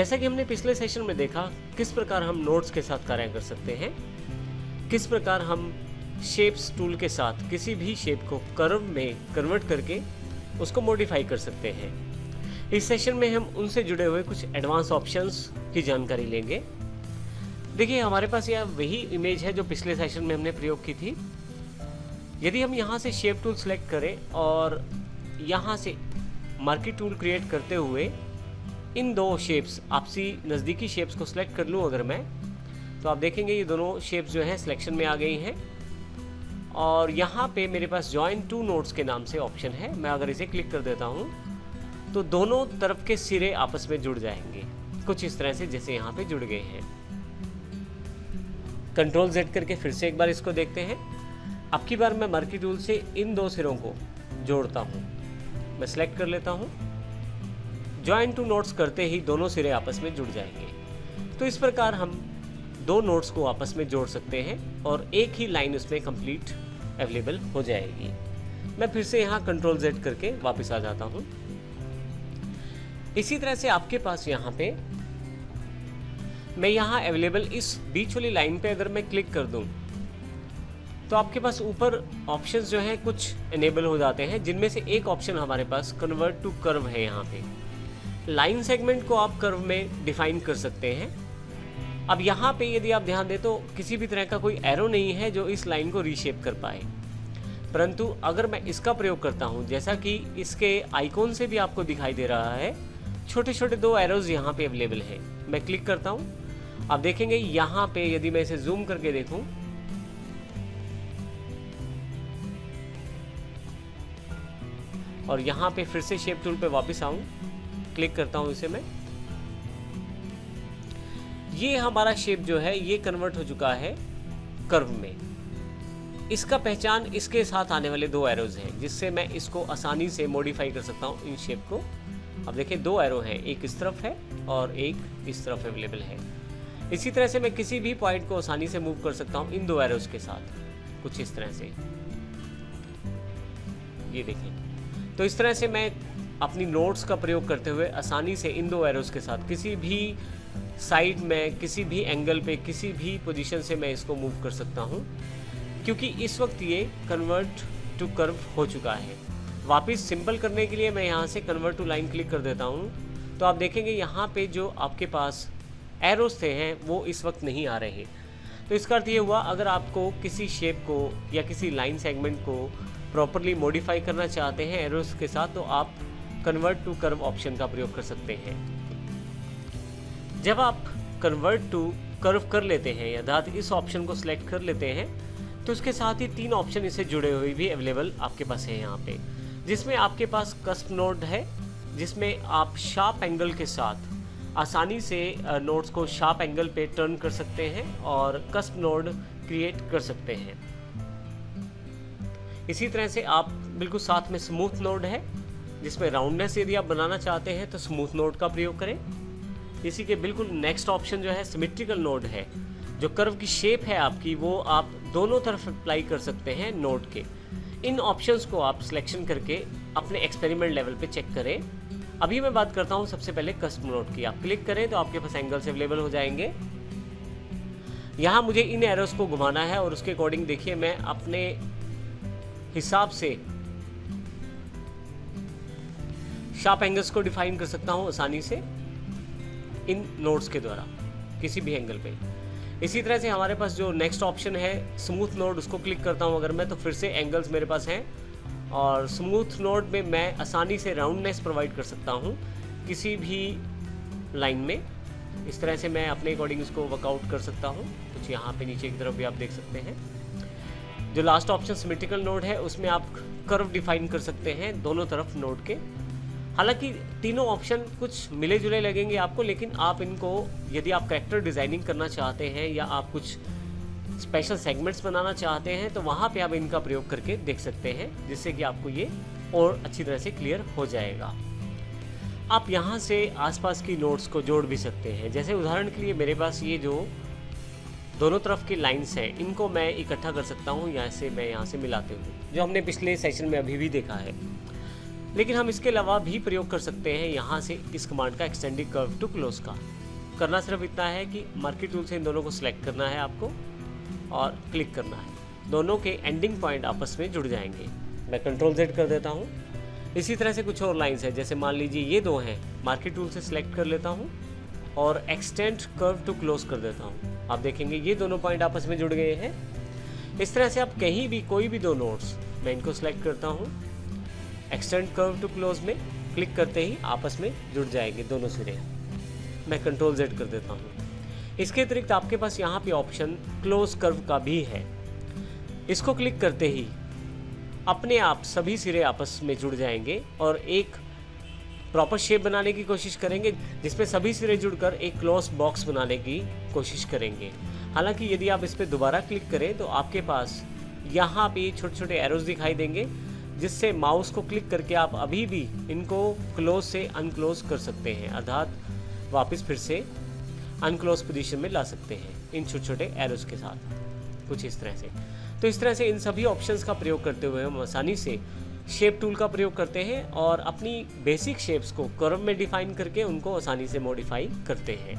जैसा कि हमने पिछले सेशन में देखा किस प्रकार हम नोड्स के साथ कार्य कर सकते हैं, किस प्रकार हम शेप्स टूल के साथ किसी भी शेप को कर्व में कन्वर्ट करके उसको मॉडिफाई कर सकते हैं। इस सेशन में हम उनसे जुड़े हुए कुछ एडवांस ऑप्शंस की जानकारी लेंगे। देखिए, हमारे पास यह वही इमेज है जो पिछले सेशन में हमने प्रयोग की थी। यदि हम यहाँ से शेप टूल सेलेक्ट करें और यहाँ से मार्की टूल क्रिएट करते हुए इन दो शेप्स, आपसी नज़दीकी शेप्स को सिलेक्ट कर लूँ अगर मैं, तो आप देखेंगे ये दोनों शेप्स जो हैं सिलेक्शन में आ गई हैं। और यहाँ पे मेरे पास जॉइन टू नोड्स के नाम से ऑप्शन है। मैं अगर इसे क्लिक कर देता हूँ तो दोनों तरफ के सिरे आपस में जुड़ जाएंगे, कुछ इस तरह से जैसे यहाँ पे जुड़ गए हैं। कंट्रोल Z करके फिर से एक बार इसको देखते हैं। अब की बार मैं मार्की टूल से इन दो सिरों को जोड़ता हूँ। मैं सिलेक्ट कर लेता हूँ। जॉइन टू नोड्स करते ही दोनों सिरे आपस में जुड़ जाएंगे। तो इस प्रकार हम दो नोड्स को आपस में जोड़ सकते हैं और एक ही लाइन उसमें कंप्लीट अवेलेबल हो जाएगी। मैं फिर से यहाँ कंट्रोल Z करके वापस आ जाता हूँ। इसी तरह से आपके पास यहाँ पे मैं यहाँ अवेलेबल इस बीच वाली लाइन पे अगर मैं क्लिक कर दूँ तो आपके पास ऊपर ऑप्शंस जो हैं कुछ इनेबल हो जाते हैं, जिनमें से एक ऑप्शन हमारे पास कन्वर्ट टू कर्व है। यहाँ पे लाइन सेगमेंट को आप कर्व में डिफाइन कर सकते हैं। अब यहाँ पे यदि आप ध्यान दें तो किसी भी तरह का कोई एरो नहीं है जो इस लाइन को रीशेप कर पाए, परंतु अगर मैं इसका प्रयोग करता हूँ, जैसा कि इसके आइकॉन से भी आपको दिखाई दे रहा है, छोटे छोटे दो एरोज यहाँ पे अवेलेबल हैं। मैं क्लिक करता हूँ, आप देखेंगे यहाँ पे यदि मैं इसे जूम करके देखूँ और यहाँ पे फिर से शेप टूल पे वापस आऊँ, क्लिक करता हूँ इसे मैं, ये हमारा शेप जो है ये कन्वर्ट हो चुका है कर्व में। इसका पहचान इसके साथ आने वाले दो एरोज हैं, जिससे मैं इसको आसानी से मॉडिफाई कर सकता हूँ इन शेप को। अब देखिए दो एरो हैं, एक इस तरफ है और एक इस तरफ अवेलेबल है। इसी तरह से मैं किसी भी पॉइंट को आसानी से मूव कर सकता हूँ इन दो एरोज के साथ, कुछ इस तरह से, ये देखें। तो इस तरह से मैं अपनी नोड्स का प्रयोग करते हुए आसानी से इन दो एरोज के साथ किसी भी साइड में, किसी भी एंगल पे, किसी भी पोजीशन से मैं इसको मूव कर सकता हूँ, क्योंकि इस वक्त ये कन्वर्ट टू कर्व हो चुका है। वापस सिंपल करने के लिए मैं यहाँ से कन्वर्ट टू लाइन क्लिक कर देता हूँ, तो आप देखेंगे यहाँ पे जो आपके पास एरोज थे हैं वो इस वक्त नहीं आ रहे। तो इसका अर्थ ये हुआ, अगर आपको किसी शेप को या किसी लाइन सेगमेंट को प्रॉपरली मॉडिफाई करना चाहते हैं एरोज के साथ, तो आप कन्वर्ट टू कर्व ऑप्शन का प्रयोग कर सकते हैं। जब आप कन्वर्ट टू कर्व कर लेते हैं, अर्थात इस ऑप्शन को सिलेक्ट कर लेते हैं, तो उसके साथ ही तीन ऑप्शन इससे जुड़े हुए भी अवेलेबल आपके पास है यहाँ पे, जिसमें आपके पास कस्प नोड है, जिसमें आप शार्प एंगल के साथ आसानी से नोड्स को शार्प एंगल पे टर्न कर सकते हैं और कस्प नोड क्रिएट कर सकते हैं। इसी तरह से आप बिल्कुल साथ में स्मूथ नोड है, जिसमें राउंडनेस यदि आप बनाना चाहते हैं तो स्मूथ नोड का प्रयोग करें। इसी के बिल्कुल नेक्स्ट ऑप्शन जो है सिमेट्रिकल नोड है, जो कर्व की शेप है आपकी वो आप दोनों तरफ अप्लाई कर सकते हैं नोड के। इन ऑप्शंस को आप सिलेक्शन करके अपने एक्सपेरिमेंट लेवल पे चेक करें। अभी मैं बात करता हूँ सबसे पहले कस्प नोड की। आप क्लिक करें तो आपके पास एंगल्स अवेलेबल हो जाएंगे। यहाँ मुझे इन एरोस को घुमाना है और उसके अकॉर्डिंग देखिए मैं अपने हिसाब से शार्प एंगल्स को डिफाइन कर सकता हूँ आसानी से इन नोड्स के द्वारा किसी भी एंगल पे। इसी तरह से हमारे पास जो नेक्स्ट ऑप्शन है स्मूथ नोड, उसको क्लिक करता हूँ अगर मैं, तो फिर से एंगल्स मेरे पास हैं और स्मूथ नोड में मैं आसानी से राउंडनेस प्रोवाइड कर सकता हूँ किसी भी लाइन में। इस तरह से मैं अपने अकॉर्डिंग इसको वर्कआउट कर सकता हूँ। कुछ यहाँ पे नीचे की तरफ भी आप देख सकते हैं। जो लास्ट ऑप्शन सिमेट्रिकल नोड है, उसमें आप कर्व डिफाइन कर सकते हैं दोनों तरफ नोड के। हालांकि तीनों ऑप्शन कुछ मिले जुले लगेंगे आपको, लेकिन आप इनको यदि आप कैरेक्टर डिज़ाइनिंग करना चाहते हैं या आप कुछ स्पेशल सेगमेंट्स बनाना चाहते हैं तो वहाँ पे आप इनका प्रयोग करके देख सकते हैं, जिससे कि आपको ये और अच्छी तरह से क्लियर हो जाएगा। आप यहाँ से आसपास की नोड्स को जोड़ भी सकते हैं। जैसे उदाहरण के लिए मेरे पास ये जो दोनों तरफ की लाइंस हैं, इनको मैं इकट्ठा कर सकता हूँ, यहाँ से मैं यहाँ से मिलाते हुए, जो हमने पिछले सेशन में अभी भी देखा है। लेकिन हम इसके अलावा भी प्रयोग कर सकते हैं यहाँ से इस कमांड का, एक्सटेंडिंग कर्व टू क्लोज का। करना सिर्फ इतना है कि मार्की टूल से इन दोनों को सिलेक्ट करना है आपको और क्लिक करना है, दोनों के एंडिंग पॉइंट आपस में जुड़ जाएंगे। मैं कंट्रोल Z कर देता हूँ। इसी तरह से कुछ और लाइंस है, जैसे मान लीजिए ये दो हैं, मार्की टूल से सिलेक्ट कर लेता हूँ और एक्सटेंड कर्व टू क्लोज कर देता हूँ। आप देखेंगे ये दोनों पॉइंट आपस में जुड़ गए हैं। इस तरह से आप कहीं भी कोई भी दो नोड्स, मैं इनको सिलेक्ट करता हूँ, एक्सटेंड कर्व टू क्लोज में क्लिक करते ही आपस में जुड़ जाएंगे दोनों सिरे। मैं कंट्रोल Z कर देता हूँ। इसके अतिरिक्त आपके पास यहाँ पे ऑप्शन क्लोज कर्व का भी है। इसको क्लिक करते ही अपने आप सभी सिरे आपस में जुड़ जाएंगे और एक प्रॉपर शेप बनाने की कोशिश करेंगे, जिसमें सभी सिरे जुड़कर एक क्लोज बॉक्स बनाने की कोशिश करेंगे। हालांकि यदि आप इस पर दोबारा क्लिक करें तो आपके पास यहाँ पे छोटे छोटे एरोज दिखाई देंगे, जिससे माउस को क्लिक करके आप अभी भी इनको क्लोज से अनक्लोज कर सकते हैं, अर्थात वापस फिर से अनक्लोज पोजीशन में ला सकते हैं इन छोटे छोटे एरोज के साथ, कुछ इस तरह से। तो इस तरह से इन सभी ऑप्शंस का प्रयोग करते हुए हम आसानी से शेप टूल का प्रयोग करते हैं और अपनी बेसिक शेप्स को कर्व में डिफाइन करके उनको आसानी से मॉडिफाई करते हैं।